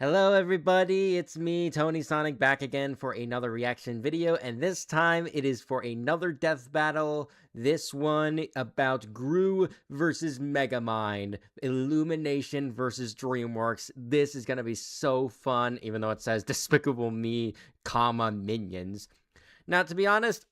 Hello everybody, it's me, Tony Sonic, back again for another reaction video, and this time it is for another death battle. This one about Gru versus Megamind, Illumination versus Dreamworks. This is gonna be so fun, even though it says Despicable Me, comma, Minions. Now, to be honest,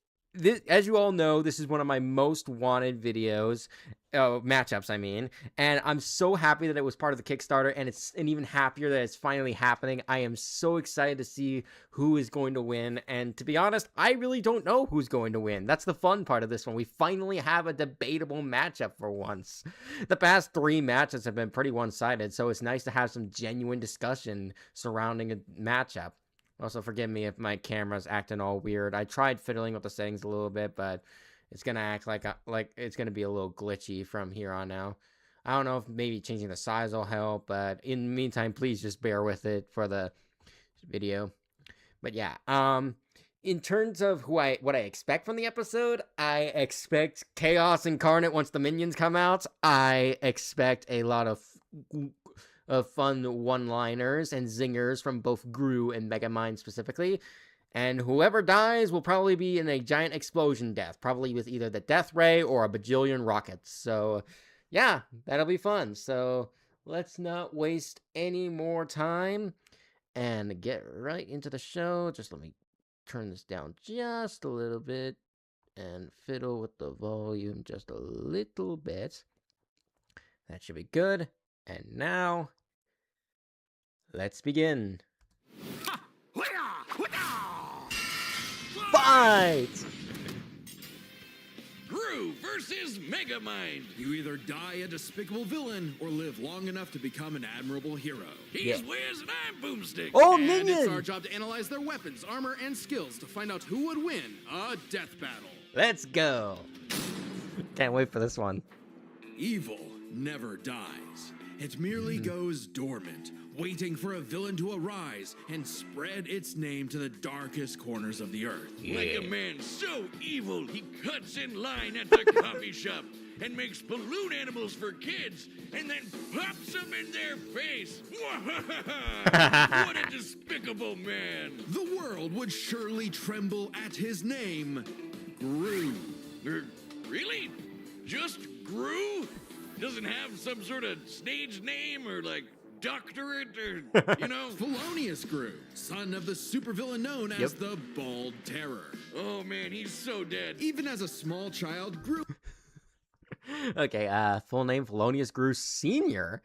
as you all know, this is one of my most wanted videos, matchups, I mean, and I'm so happy that it was part of the Kickstarter, and even happier that it's finally happening. I am so excited to see who is going to win, and to be honest, I really don't know who's going to win. That's the fun part of this one. We finally have a debatable matchup for once. The past 3 matches have been pretty one-sided, so it's nice to have some genuine discussion surrounding a matchup. Also, forgive me if my camera's acting all weird. I tried fiddling with the settings a little bit, but it's gonna act like it's gonna be a little glitchy from here on now. I don't know if maybe changing the size will help, but in the meantime, please just bear with it for the video. But yeah, in terms of what I expect from the episode, I expect chaos incarnate once the minions come out. I expect a lot of fun one-liners and zingers from both Gru and Megamind specifically. And whoever dies will probably be in a giant explosion death, probably with either the death ray or a bajillion rockets. So yeah, that'll be fun. So let's not waste any more time and get right into the show. Just let me turn this down just a little bit and fiddle with the volume just a little bit. That should be good. And now, let's begin. Fight! Gru versus Megamind. You either die a despicable villain or live long enough to become an admirable hero. He's Wiz and I'm Boomstick. Oh, And minion! it's our job to analyze their weapons, armor, and skills to find out who would win a death battle. Let's go. Can't wait for this one. Evil never dies. It merely goes dormant, waiting for a villain to arise and spread its name to the darkest corners of the earth. Like a man so evil, he cuts in line at the coffee shop and makes balloon animals for kids and then pops them in their face. What a despicable man. The world would surely tremble at his name, Gru. Really? Just Gru? Doesn't have some sort of stage name or like doctorate or, you know? Felonious Gru, son of the supervillain known as the Bald Terror. Oh man, he's so dead. Even as a small child, Gru Okay, full name Felonious Gru Sr.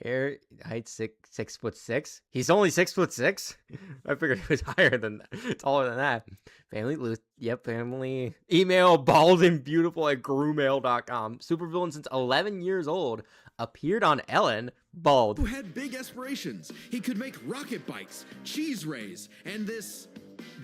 Hair, height 6'6". He's only 6'6". I figured he was higher than that, taller than that. Family, family. Email baldandbeautiful@grumail.com. Supervillain since 11 years old. Appeared on Ellen. Bald. who had big aspirations. He could make rocket bikes, cheese rays, and this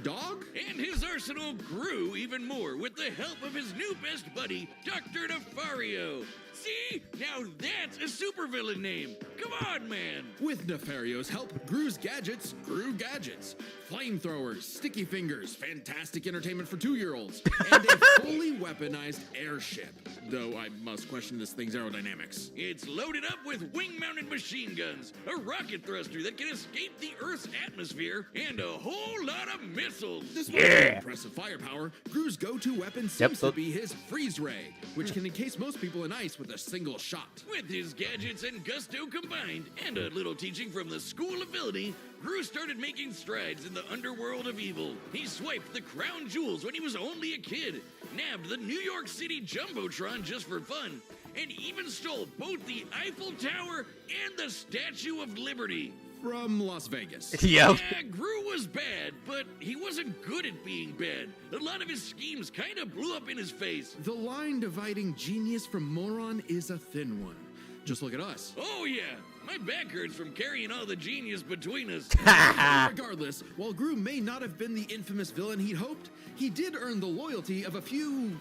dog? And his arsenal grew even more with the help of his new best buddy, Dr. Nefario. See? Now that's a supervillain name. Come on, man. With Nefario's help, Gru's gadgets grew gadgets. Flamethrowers, sticky fingers, fantastic entertainment for 2-year-olds, and a fully weaponized airship. Though I must question this thing's aerodynamics. It's loaded up with wing-mounted machine guns, a rocket thruster that can escape the Earth's atmosphere, and a whole lot of missiles. Despite impressive firepower, Gru's go-to weapon seems to be his freeze ray, which can encase most people in ice with a single shot. With his gadgets and gusto combined, and a little teaching from the School of Villainy, Gru started making strides in the underworld of evil. He swiped the crown jewels when he was only a kid, nabbed the New York City Jumbotron just for fun, and even stole both the Eiffel Tower and the Statue of Liberty. From Las Vegas. Yep. Yeah, Gru was bad, but he wasn't good at being bad. A lot of his schemes kind of blew up in his face. The line dividing genius from moron is a thin one. Just look at us. Oh yeah, my back hurts from carrying all the genius between us. Regardless, while Gru may not have been the infamous villain he'd hoped, he did earn the loyalty of a few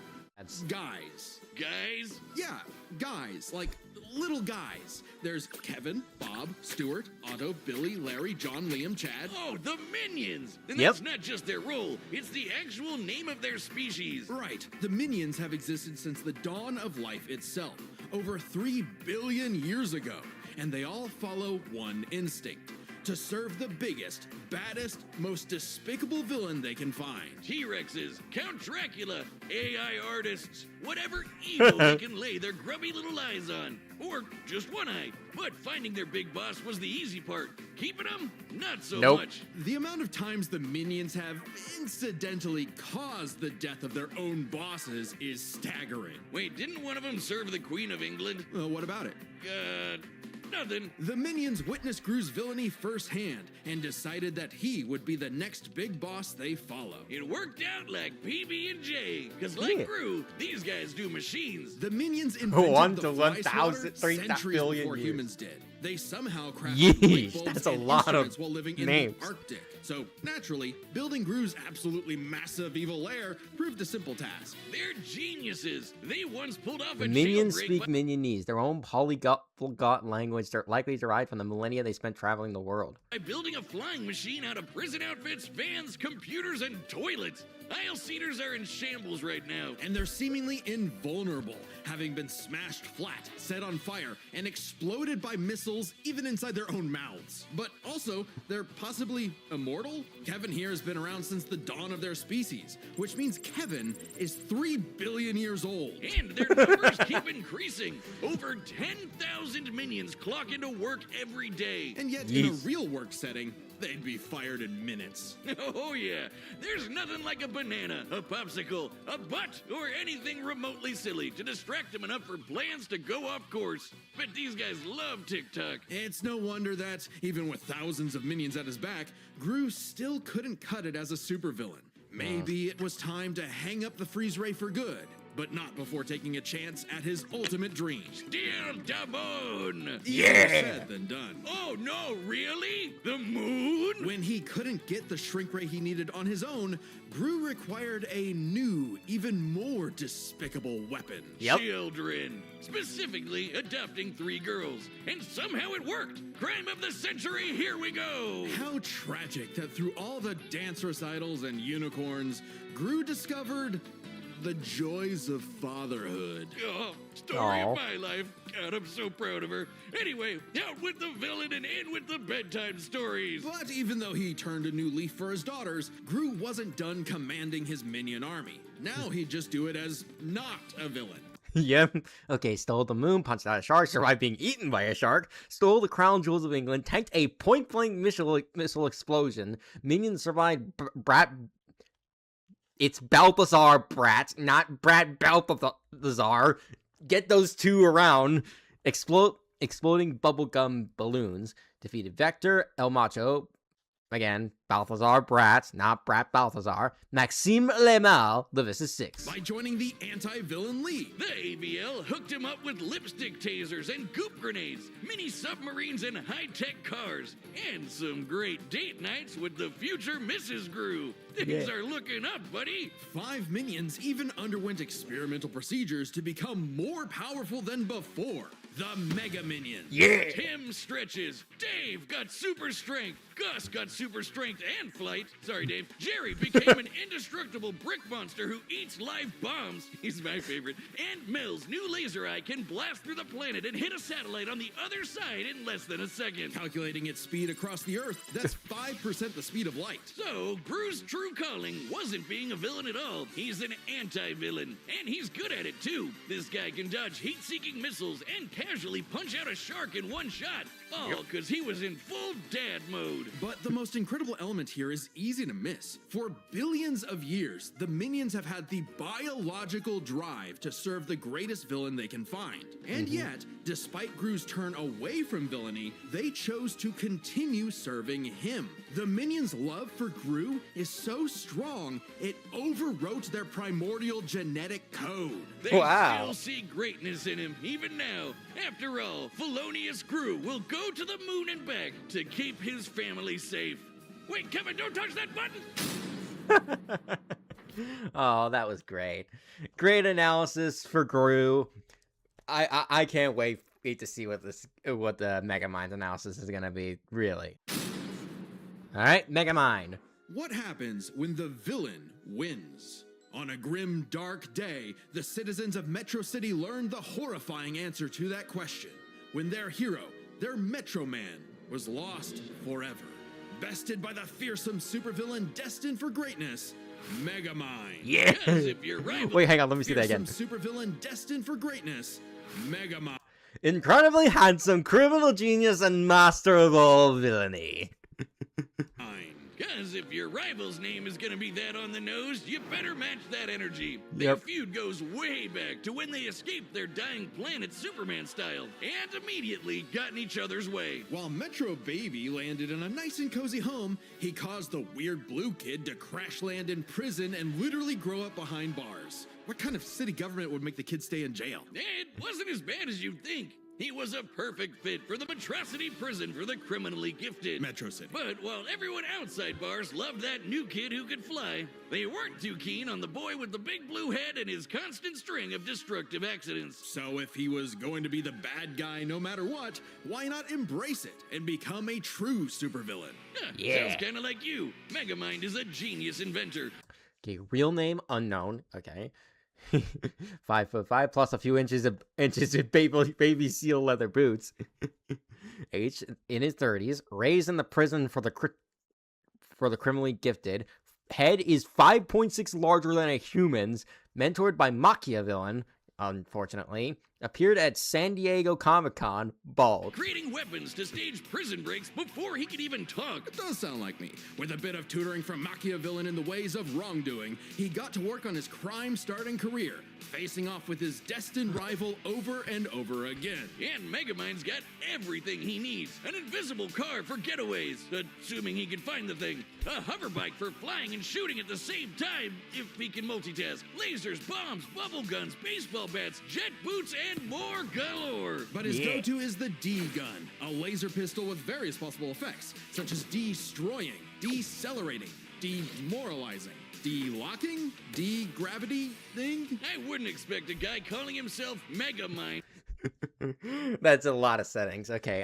guys. Guys? Yeah, guys, like little guys. There's Kevin, Bob, Stuart, Otto, Billy, Larry, John, Liam, Chad. Oh, the Minions! And Yep. that's not just their role, it's the actual name of their species. Right, the Minions have existed since the dawn of life itself, over 3 billion years ago, and they all follow one instinct: to serve the biggest, baddest, most despicable villain they can find. T-Rexes, Count Dracula, AI artists, whatever evil they can lay their grubby little eyes on. Or just one eye. But finding their big boss was the easy part. Keeping them, not so much. The amount of times the minions have incidentally caused the death of their own bosses is staggering. Wait, didn't one of them serve the Queen of England? Well, what about it? Nothing. The minions witnessed Gru's villainy firsthand and decided that he would be the next big boss they follow. It worked out like PB&J, because like Gru, these guys do machines. The minions invented 1 the to fly 1,000, swatter 3 centuries billion before years. humans did. They somehow crafted Yeesh, light bulbs that's a and lot of instruments while living in names. the Arctic. So naturally, building Gru's absolutely massive evil lair proved a simple task. They're geniuses. They once pulled off The a minions jailbreak speak Minionese, their own polyglot language likely derived from the millennia they spent traveling the world. by building a flying machine out of prison outfits, vans, computers, and toilets. Aisle seaters are in shambles right now. And they're seemingly invulnerable, having been smashed flat, set on fire, and exploded by missiles even inside their own mouths. But also, they're possibly immortal? Kevin here has been around since the dawn of their species, which means Kevin is 3 billion years old. And their numbers keep increasing. Over 10,000 minions clock into work every day. And yet, in a Yes. real work setting, they'd be fired in minutes. Oh yeah, there's nothing like a banana, a popsicle, a butt, or anything remotely silly to distract them enough for plans to go off course. But these guys love TikTok. It's no wonder that, even with thousands of minions at his back, Gru still couldn't cut it as a supervillain. Maybe it was time to hang up the freeze ray for good, but not before taking a chance at his ultimate dream. Still Tabone! Easier said than done. Oh no, really? The moon? When he couldn't get the shrink ray he needed on his own, Gru required a new, even more despicable weapon. Yep. Children. Specifically, adopting 3 girls. And somehow it worked. Crime of the century, here we go. How tragic that through all the dance recitals and unicorns, Gru discovered the joys of fatherhood. Oh, story Aw. of my life. God, I'm so proud of her. Anyway, out with the villain and in with the bedtime stories. But even though he turned a new leaf for his daughters, Gru wasn't done commanding his minion army. Now he'd just do it as not a villain. Yep. Okay, stole the moon, punched out a shark, survived being eaten by a shark, stole the crown jewels of England, tanked a point-blank missile explosion, minions survived Brat... It's Balthazar Brat, not Brat Balthazar. Get those two around. Exploding bubblegum balloons, defeated Vector, El Macho, again, Balthazar Brat, not Brat Balthazar, Maxime Le Mal, the This is 6. By joining the anti-villain league. The AVL hooked him up with lipstick tasers and goop grenades, mini submarines and high-tech cars, and some great date nights with the future Mrs. Gru. Things are looking up, buddy. 5 minions even underwent experimental procedures to become more powerful than before. The Mega Minions. Yeah! Tim stretches. Dave got super strength. Gus got super strength and flight. Sorry, Dave. Jerry became an indestructible brick monster who eats live bombs. He's my favorite. And Mel's new laser eye can blast through the planet and hit a satellite on the other side in less than a second. Calculating its speed across the Earth, that's 5% the speed of light. So, Gru's true calling wasn't being a villain at all. He's an anti-villain, and he's good at it too. This guy can dodge heat-seeking missiles and casually punch out a shark in one shot. All because he was in full dad mode. But the most incredible element here is easy to miss. For billions of years, the minions have had the biological drive to serve the greatest villain they can find. And yet, despite Gru's turn away from villainy, they chose to continue serving him. The minions' love for Gru is so strong, it overwrote their primordial genetic code. They Wow. still see greatness in him, even now. After all, Felonious Gru will go to the moon and back to keep his family safe. Wait, Kevin, don't touch that button! Oh, that was great. Great analysis for Gru. I can't wait to see what the Megamind analysis is gonna be, really. Alright, Megamind. What happens when the villain wins? On a grim, dark day, the citizens of Metro City learned the horrifying answer to that question when their hero, their Metro Man, was lost forever. Bested by the fearsome supervillain destined for greatness, Megamind. Yeah. Because if your rival Wait, hang on. Let me see that again. Fearsome supervillain destined for greatness, Megamind. Incredibly handsome, criminal genius, and master of all villainy. Because if your rival's name is gonna be that on the nose, you better match that energy. Their Yep. feud goes way back to when they escaped their dying planet Superman style and immediately got in each other's way. While Metro Baby landed in a nice and cozy home, he caused the weird blue kid to crash land in prison and literally grow up behind bars. What kind of city government would make the kid stay in jail? It wasn't as bad as you'd think. He was a perfect fit for the Metrocity prison for the criminally gifted. Metro City. But while everyone outside bars loved that new kid who could fly, they weren't too keen on the boy with the big blue head and his constant string of destructive accidents. So if he was going to be the bad guy no matter what, why not embrace it and become a true supervillain? Yeah. Sounds kind of like you. Megamind is a genius inventor. Okay, real name unknown. Okay. 5'5" plus a few inches of baby seal leather boots. Age in his 30s. Raised in the prison for the criminally gifted. Head is 5.6 larger than a human's. Mentored by Machiavellian, unfortunately. Appeared at San Diego Comic-Con, bald. Creating weapons to stage prison breaks before he could even talk. It does sound like me. With a bit of tutoring from Machiavellian in the ways of wrongdoing, he got to work on his crime-starting career, facing off with his destined rival over and over again. And Megamind's got everything he needs. An invisible car for getaways, assuming he can find the thing. A hoverbike for flying and shooting at the same time, if he can multitask. Lasers, bombs, bubble guns, baseball bats, jet boots, and more galore. But his Yeah. go-to is the D-gun, a laser pistol with various possible effects, such as destroying, decelerating, demoralizing, de-locking, de-gravity-ing. I wouldn't expect a guy calling himself Megamind. That's a lot of settings. Okay,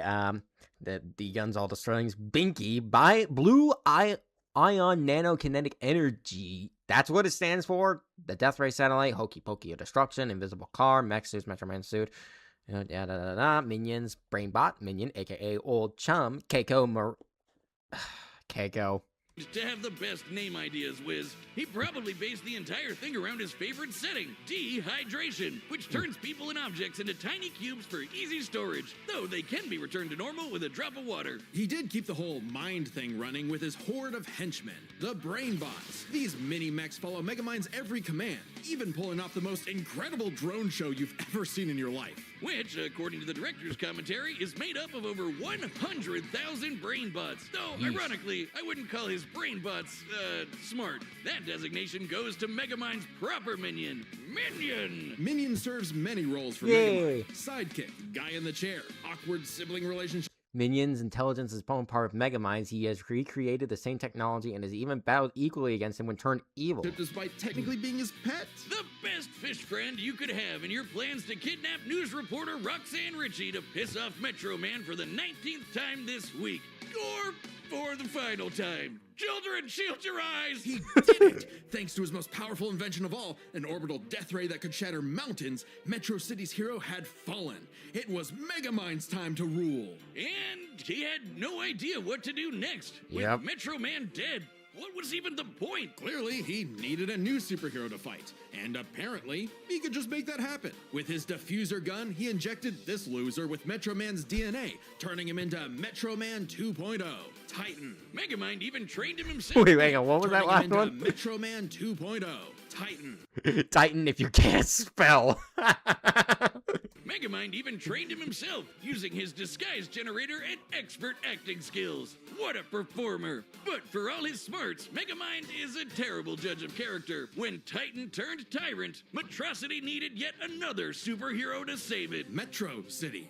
the guns all destroying Binky by Blue Ion Nanokinetic Energy. That's what it stands for. The Death Ray Satellite, Hokey Pokey of Destruction, Invisible Car, Mech Suits, Metro Man Suit, Minions, Brainbot, Minion, aka Old Chum, Keiko, Keiko. To have the best name ideas, Wiz. He probably based the entire thing around his favorite setting, dehydration, which turns people and objects into tiny cubes for easy storage, though they can be returned to normal with a drop of water. He did keep the whole mind thing running with his horde of henchmen, the Brainbots. These mini-mechs follow Megamind's every command, even pulling off the most incredible drone show you've ever seen in your life. Which, according to the director's commentary, is made up of over 100,000 brainbots. Though, ironically, I wouldn't call his brainbots, smart. That designation goes to Megamind's proper minion, Minion! Minion serves many roles for Yay. Megamind. Sidekick, guy in the chair, awkward sibling relationship. Minion's intelligence is part of Megamind's. He has recreated the same technology and has even battled equally against him when turned evil. Despite technically being his pet. The best fish friend you could have in your plans to kidnap news reporter Roxanne Ritchie to piss off Metro Man for the 19th time this week. Or for the final time. Children, shield your eyes! He did it! Thanks to his most powerful invention of all, an orbital death ray that could shatter mountains, Metro City's hero had fallen. It was Megamind's time to rule. And he had no idea what to do next. Yep. With Metro Man dead, what was even the point? Clearly, he needed a new superhero to fight. And apparently, he could just make that happen. With his diffuser gun, he injected this loser with Metro Man's DNA, turning him into Metro Man 2.0, Titan. Megamind even trained him himself. Wait, hang on, what was that Turning him last into one? Metro Man 2.0, Titan. Titan if you can't spell. Megamind even trained him himself, using his disguise generator and expert acting skills. What a performer! But for all his smarts, Megamind is a terrible judge of character. When Titan turned tyrant, Metrocity needed yet another superhero to save it. Metro City.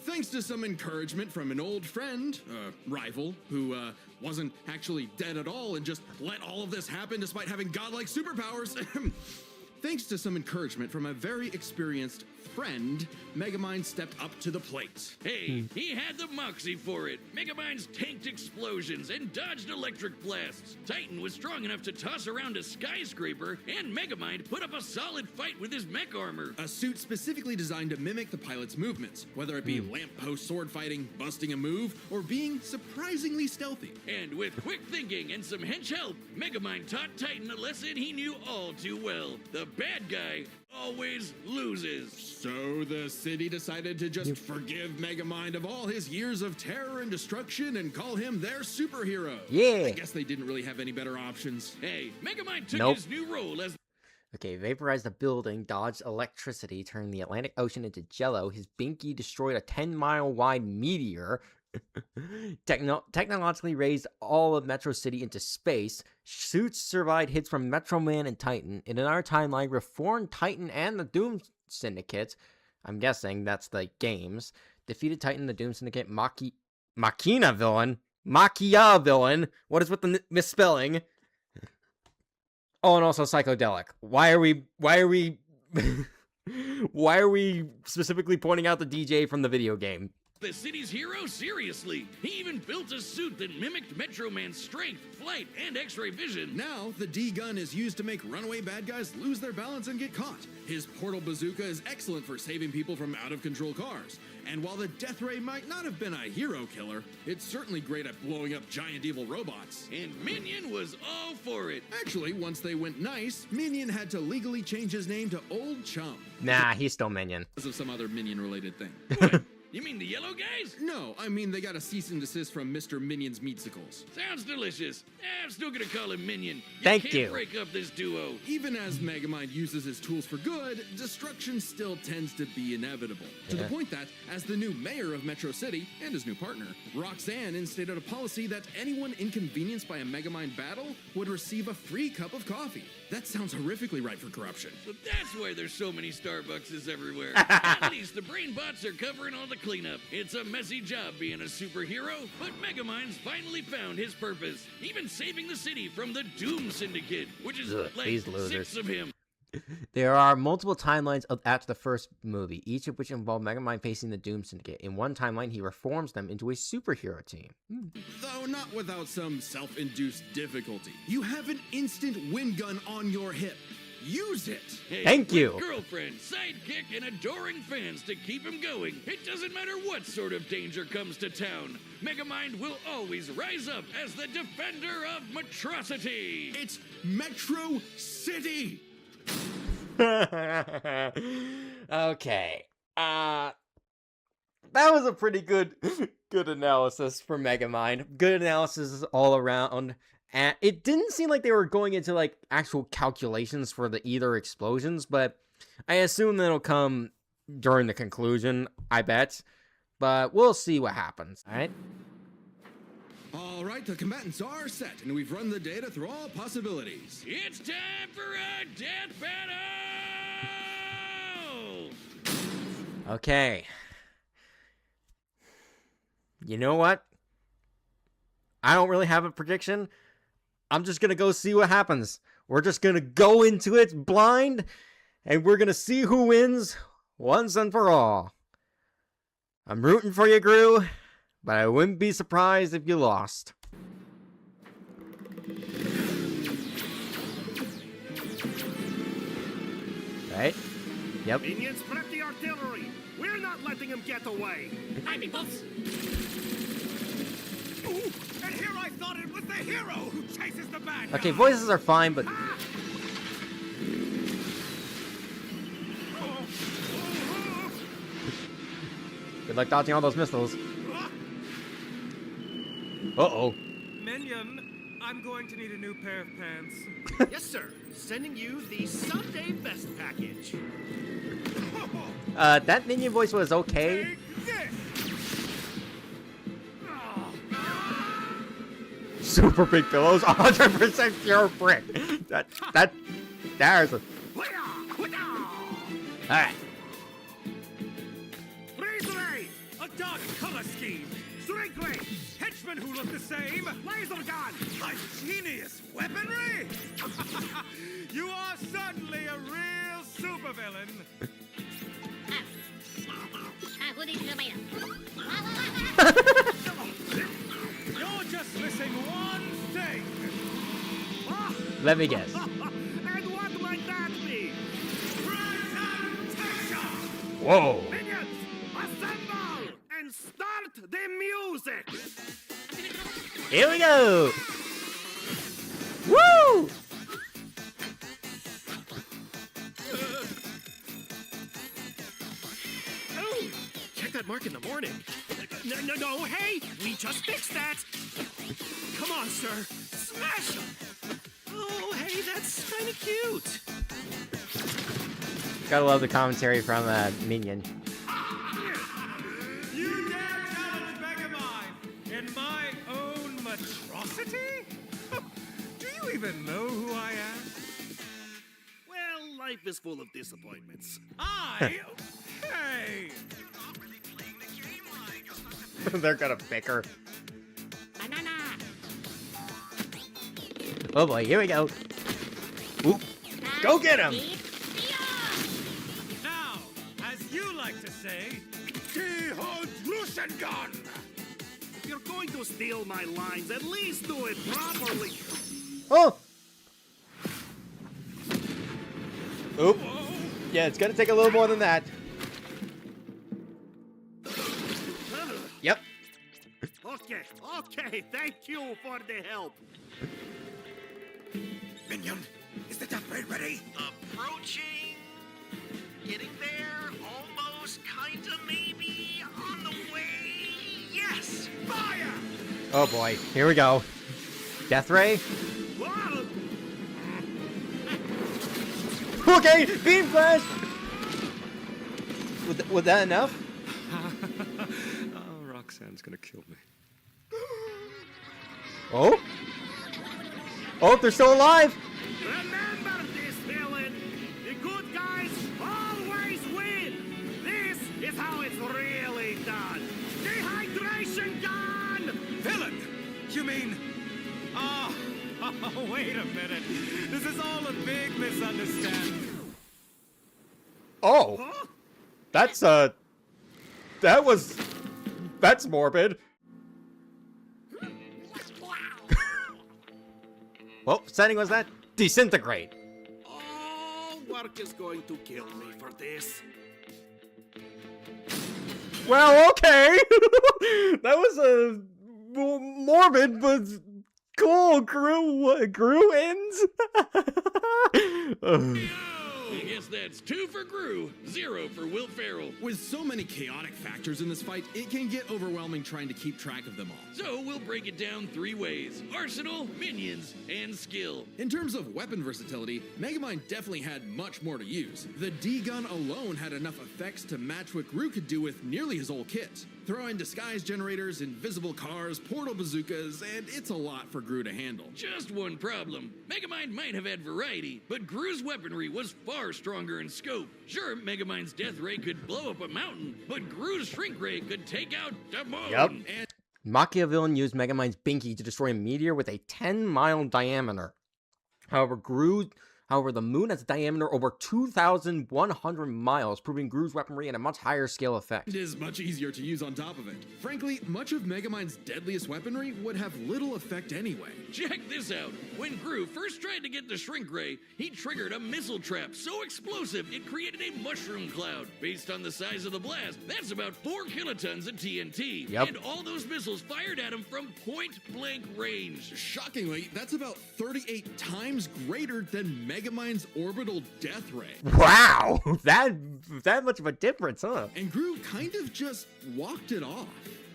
Thanks to some encouragement from an old friend, rival, who wasn't actually dead at all and just let all of this happen despite having godlike superpowers. Thanks to some encouragement from a very experienced friend, Megamind stepped up to the plate. Hey, he had the moxie for it. Megamind's tanked explosions and dodged electric blasts. Titan was strong enough to toss around a skyscraper, and Megamind put up a solid fight with his mech armor. A suit specifically designed to mimic the pilot's movements, whether it be lamppost sword fighting, busting a move, or being surprisingly stealthy. And with quick thinking and some hench help, Megamind taught Titan a lesson he knew all too well. The bad guy always loses. So the city decided to just forgive Megamind of all his years of terror and destruction and call him their superhero. Yeah. I guess they didn't really have any better options. Hey, Megamind took his new role as Okay, vaporized a building, dodged electricity, turned the Atlantic Ocean into jello. His binky destroyed a 10-mile wide meteor. Technologically raised all of Metro City into space. Suits survived hits from Metro Man and Titan. In another timeline, reformed Titan and the Doom Syndicate. I'm guessing that's the games. Defeated Titan, the Doom Syndicate, Machina villain. Machia villain. What is with the misspelling? Oh, and also psychedelic. Why are we why are we specifically pointing out the DJ from the video game? the city's hero seriously. He even built a suit that mimicked Metro Man's strength, flight, and X-ray vision. Now, the D-gun is used to make runaway bad guys lose their balance and get caught. His portal bazooka is excellent for saving people from out-of-control cars. And while the Death Ray might not have been a hero killer, it's certainly great at blowing up giant evil robots. And Minion was all for it. Actually, once they went nice, Minion had to legally change his name to Old Chum. Nah, he's still Minion. Because of some other Minion-related thing. What? You mean the yellow guys? No, I mean they got a cease and desist from Mr. Minion's Meatsicles. Sounds delicious. I'm still gonna call him Minion. Thank can't you. break up this duo. Even as Megamind uses his tools for good, destruction still tends to be inevitable. To the point that, as the new mayor of Metro City, and his new partner, Roxanne instated a policy that anyone inconvenienced by a Megamind battle would receive a free cup of coffee. That sounds horrifically ripe for corruption. So that's why there's so many Starbuckses everywhere. At least the brain bots are covering all the cleanup. It's a messy job being a superhero, but Megamind's finally found his purpose, even saving the city from the Doom Syndicate, which is like these losers. 6 of him. There are multiple timelines after the first movie, each of which involve Megamind facing the Doom Syndicate. In one timeline, he reforms them into a superhero team. Though not without some self-induced difficulty. You have an instant wind gun on your hip. Use it! Hey, Thank you. with girlfriend, sidekick, and adoring fans to keep him going. It doesn't matter what sort of danger comes to town. Megamind will always rise up as the defender of Metrocity. It's Metro City! Okay. That was a pretty good analysis for Megamind. Good analysis all around. And it didn't seem like they were going into like actual calculations for the either explosions, but I assume that'll come during the conclusion, I bet. But we'll see what happens, alright? All right, the combatants are set, and we've run the data through all possibilities. It's time for a death battle! Okay. You know what? I don't really have a prediction. I'm just gonna go see what happens. We're just gonna go into it blind, and we're gonna see who wins once and for all. I'm rooting for you, Gru, but I wouldn't be surprised if you lost. Right? Yep. Minions, prep the artillery. We're not letting him get away. Hi, peoples. Ooh, and here I thought it was the hero who chases the bad guy. Okay, voices are fine, but good luck dodging all those missiles. Uh-oh. Minion, I'm going to need a new pair of pants. Yes, sir. Sending you the Sunday Best package. That minion voice was okay. Take this. Super big pillows, 100% pure brick. There's a... Alright. Freeze ray, a dark color scheme. Strength ray, henchmen who look the same. Laser gun, Genius weaponry! You are certainly a real supervillain. You're just missing one thing. Ah! Let me guess. And what might that be? Presentation! Whoa. Minions, assemble and start the music. Here we go. Woo! Oh, check that mark in the morning. No, hey, we just fixed that. Come on, sir, smash him. Oh, hey, that's kind of cute. Gotta love the commentary from Minion. You dare challenge Megamind in my own monstrosity? Do you even know who I am? Well, life is full of disappointments. Hey! They're gonna pick her. Oh boy, here we go. Oop. Go get him! Now, as you like to say, Gun! If you're going to steal my lines, at least do it properly. Oh! Oop. Yeah, it's gonna take a little more than that. Yep. Okay, thank you for the help. Minion, is the death ray ready? Approaching. Getting there. Almost. Kinda. Maybe. On the way. Yes. Fire! Oh boy, here we go. Death Ray? Whoa. Okay, Beam Flash! Was that enough? Oh, Roxanne's gonna kill me. Oh? Oh, they're still alive! Remember this, villain. The good guys always win. This is how it's really done. Dehydration gun! Villain! You mean... Oh, wait a minute. This is all a big misunderstanding. Oh! Huh? That's, that's morbid. What setting was that? Disintegrate. Oh, work is going to kill me for this. Well, okay. That was a morbid, but cool. Gru ends. I guess that's 2 for Gru, 0 for Will Ferrell. With so many chaotic factors in this fight, it can get overwhelming trying to keep track of them all. So we'll break it down 3 ways: arsenal, minions, and skill. In terms of weapon versatility, Megamind definitely had much more to use. The D-gun alone had enough effects to match what Gru could do with nearly his whole kit. Throw in disguise generators, invisible cars, portal bazookas, and it's a lot for Gru to handle. Just one problem. Megamind might have had variety, but Gru's weaponry was far stronger in scope. Sure, Megamind's death ray could blow up a mountain, but Gru's shrink ray could take out the moon. Yep. And Machiavellian used Megamind's Binky to destroy a meteor with a 10-mile diameter. However, the moon has a diameter over 2,100 miles, proving Gru's weaponry and a much higher scale effect. It is much easier to use on top of it. Frankly, much of Megamind's deadliest weaponry would have little effect anyway. check this out. When Gru first tried to get the shrink ray, he triggered a missile trap so explosive it created a mushroom cloud. Based on the size of the blast, that's about 4 kilotons of TNT. Yep. And all those missiles fired at him from point-blank range. Shockingly, that's about 38 times greater than Megamind's orbital death ray. Wow, that much of a difference, huh? And Gru kind of just walked it off.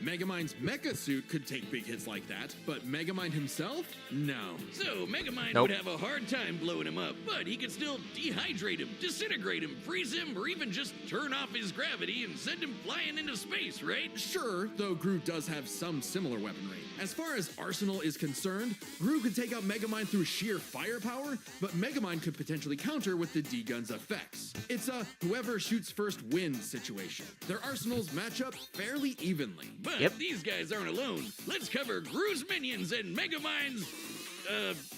Megamind's mecha suit could take big hits like that, but Megamind himself? No. So Megamind Nope. would have a hard time blowing him up, but he could still dehydrate him, disintegrate him, freeze him, or even just turn off his gravity and send him flying into space, right? Sure, though Gru does have some similar weaponry. As far as arsenal is concerned, Gru could take out Megamind through sheer firepower, but Megamind could potentially counter with the D-Gun's effects. It's a whoever shoots first wins situation. Their arsenals match up fairly evenly. But Yep. these guys aren't alone. Let's cover Gru's minions and Megamind's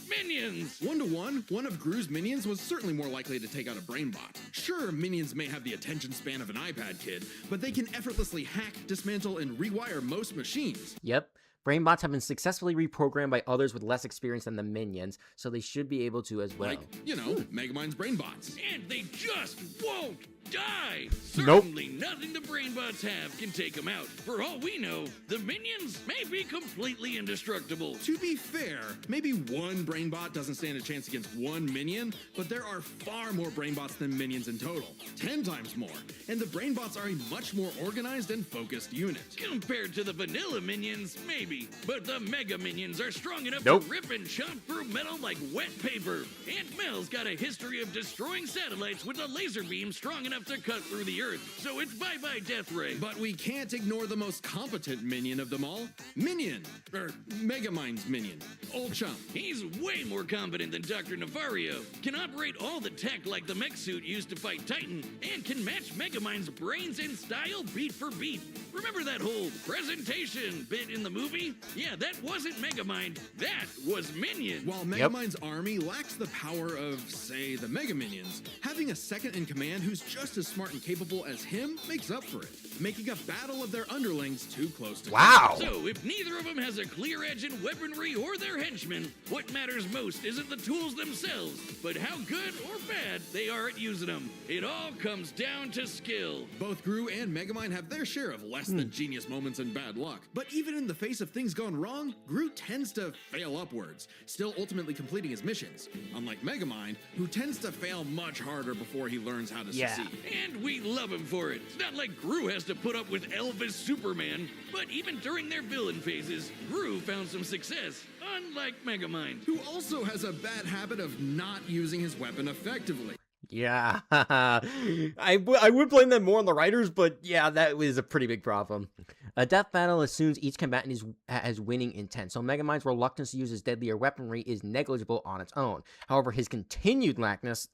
minions. 1-to-1, one of Gru's minions was certainly more likely to take out a brainbot. Sure, minions may have the attention span of an iPad kid, but they can effortlessly hack, dismantle, and rewire most machines. Yep. Brainbots have been successfully reprogrammed by others with less experience than the minions, so they should be able to as well. Like, Megamind's brainbots. And they just won't die. Nope. Certainly nothing the brainbots have can take them out. For all we know, the minions may be completely indestructible. To be fair, maybe one brainbot doesn't stand a chance against one minion, but there are far more brainbots than minions in total. 10 times more. And the brainbots are a much more organized and focused unit. Compared to the vanilla minions, maybe. But the mega minions are strong enough Nope. to rip and chomp through metal like wet paper. Aunt Mel's got a history of destroying satellites with a laser beam strong enough to cut through the earth. So it's bye-bye Death Ray. But we can't ignore the most competent minion of them all. Minion! Megamind's minion. Old Chump. He's way more competent than Dr. Navario, can operate all the tech like the mech suit used to fight Titan, and can match Megamind's brains and style beat for beat. Remember that whole presentation bit in the movie? Yeah, that wasn't Megamind, that was Minion. While Megamind's army lacks the power of, say, the Mega Minions, having a second in command who's just as smart and capable as him makes up for it, making a battle of their underlings too close to Wow. So, if neither of them has a clear edge in weaponry or their henchmen, what matters most isn't the tools themselves, but how good or bad they are at using them. It all comes down to skill. Both Gru and Megamind have their share of less than genius moments and bad luck. But even in the face of things going wrong, Gru tends to fail upwards, still ultimately completing his missions. Unlike Megamind, who tends to fail much harder before he learns how to succeed. And we love him for it. It's not like Gru has to put up with Elvis Superman, but even during their villain phases, Gru found some success, unlike Megamind. Who also has a bad habit of not using his weapon effectively. Yeah, I would blame them more on the writers, but yeah, that was a pretty big problem. A death battle assumes each combatant has winning intent, so Megamind's reluctance to use his deadlier weaponry is negligible on its own. However, his continued laxness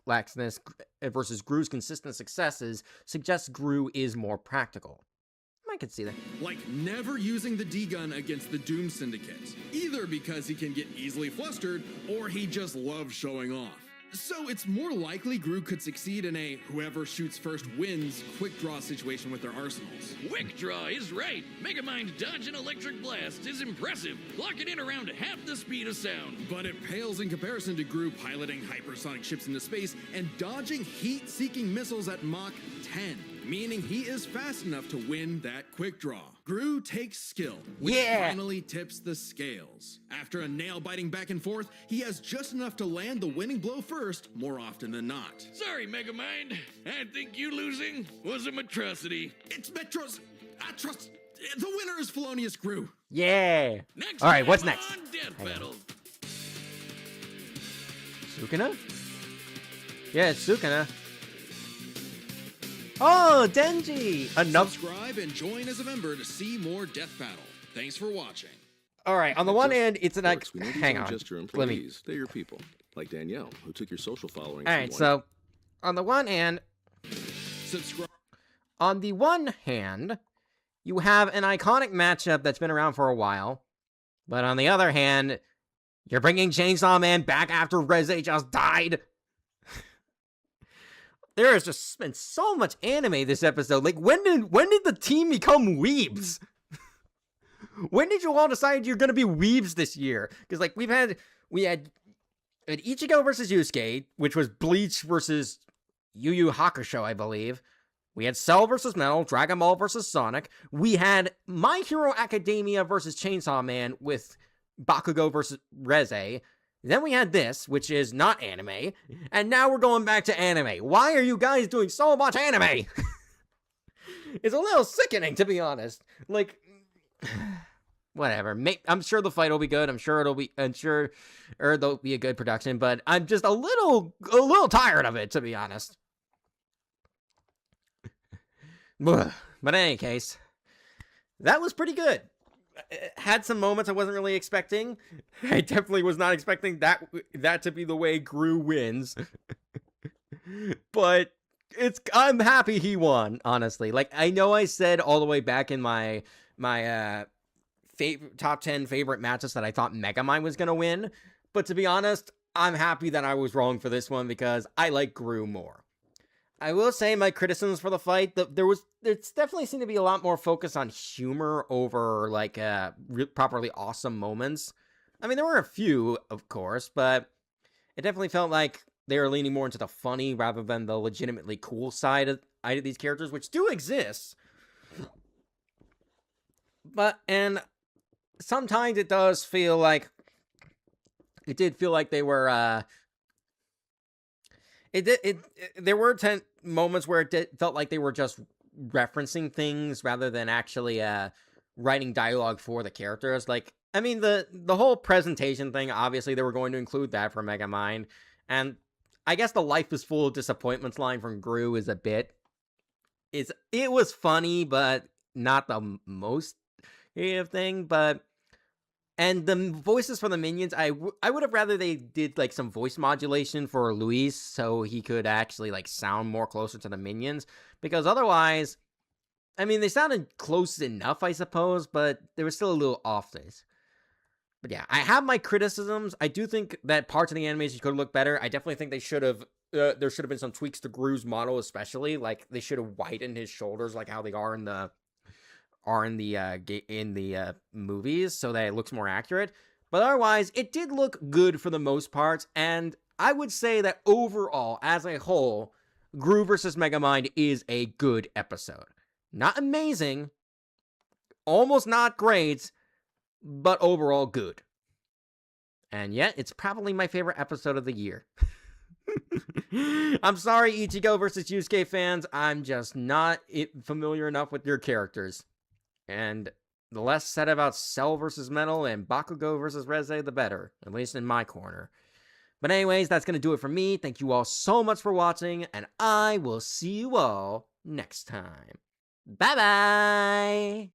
versus Gru's consistent successes suggests Gru is more practical. I could see that. Like never using the D-gun against the Doom Syndicate, either because he can get easily flustered, or he just loves showing off. So it's more likely Gru could succeed in a whoever shoots first wins quick draw situation with their arsenals. Quick draw is right. Megamind dodge an electric blast is impressive, clocking in around half the speed of sound. But it pales in comparison to Gru piloting hypersonic ships into space and dodging heat-seeking missiles at Mach 10, meaning he is fast enough to win that quick draw. Gru takes skill, which finally tips the scales. After a nail-biting back and forth, he has just enough to land the winning blow first, more often than not. Sorry, Megamind. I think you losing was a atrocity. It's Metro's atroc. The winner is Felonious Gru. Yeah. Next All right, time what's next? on Death Battle. Sukuna? Yeah, it's Sukuna. Oh, Denji! Enough. Subscribe and join as a member to see more Death Battle. Thanks for watching. All right, on the one hand, it's an... Works. We know you Hang don't on. just your Let me... employees. They're your people. Like Danielle, who took your social following. All from right, one- so on the one hand, Subscribe. on the one hand, you have an iconic matchup that's been around for a while, but on the other hand, you're bringing Chainsaw Man back after Reze just died. There has just been so much anime this episode. Like, when did the team become weebs? When did you all decide you're gonna be weebs this year? Because like we had Ichigo versus Yusuke, which was Bleach versus Yu Yu Hakusho, I believe. We had Cell versus Metal, Dragon Ball versus Sonic. We had My Hero Academia versus Chainsaw Man with Bakugo versus Reze. Then we had this, which is not anime, and now we're going back to anime. Why are you guys doing so much anime? It's a little sickening, to be honest. Like, whatever. I'm sure the fight will be good. I'm sure there'll be a good production, but I'm just a little tired of it, to be honest. But in any case, that was pretty good. Had some moments I wasn't really expecting. I definitely was not expecting that to be the way Gru wins. But I'm happy he won, honestly. Like, I know I said all the way back in my top 10 favorite matches that I thought Megamind was going to win, But to be honest, I'm happy that I was wrong for this one because I like Gru more. I will say my criticisms for the fight, it's definitely seemed to be a lot more focus on humor over like properly awesome moments. I mean, there were a few, of course, but it definitely felt like they were leaning more into the funny rather than the legitimately cool side of these characters, which do exist. And sometimes it does feel like, it did feel like they were, there were moments where felt like they were just referencing things rather than actually, writing dialogue for the characters. Like, I mean, the whole presentation thing, obviously they were going to include that for Megamind, and I guess the life is full of disappointments line from Gru is it was funny, but not the most creative thing, and the voices for the minions, I would have rather they did like some voice modulation for Luis so he could actually like sound more closer to the minions, because otherwise, I mean, they sounded close enough, I suppose, but there was still a little offness. But yeah, I have my criticisms. I do think that parts of the animation could look better. I definitely think they should have, there should have been some tweaks to Gru's model, especially. Like, they should have widened his shoulders like how they are in the movies, so that it looks more accurate. But otherwise, it did look good for the most part, and I would say that overall, as a whole, Gru vs. Megamind is a good episode. Not amazing, almost not great, but overall good. And yet, it's probably my favorite episode of the year. I'm sorry, Ichigo vs. Yusuke fans, I'm just not familiar enough with your characters. And the less said about Cell vs. Metal and Bakugo vs. Reze, the better, at least in my corner. But anyways, that's going to do it for me. Thank you all so much for watching, and I will see you all next time. Bye-bye!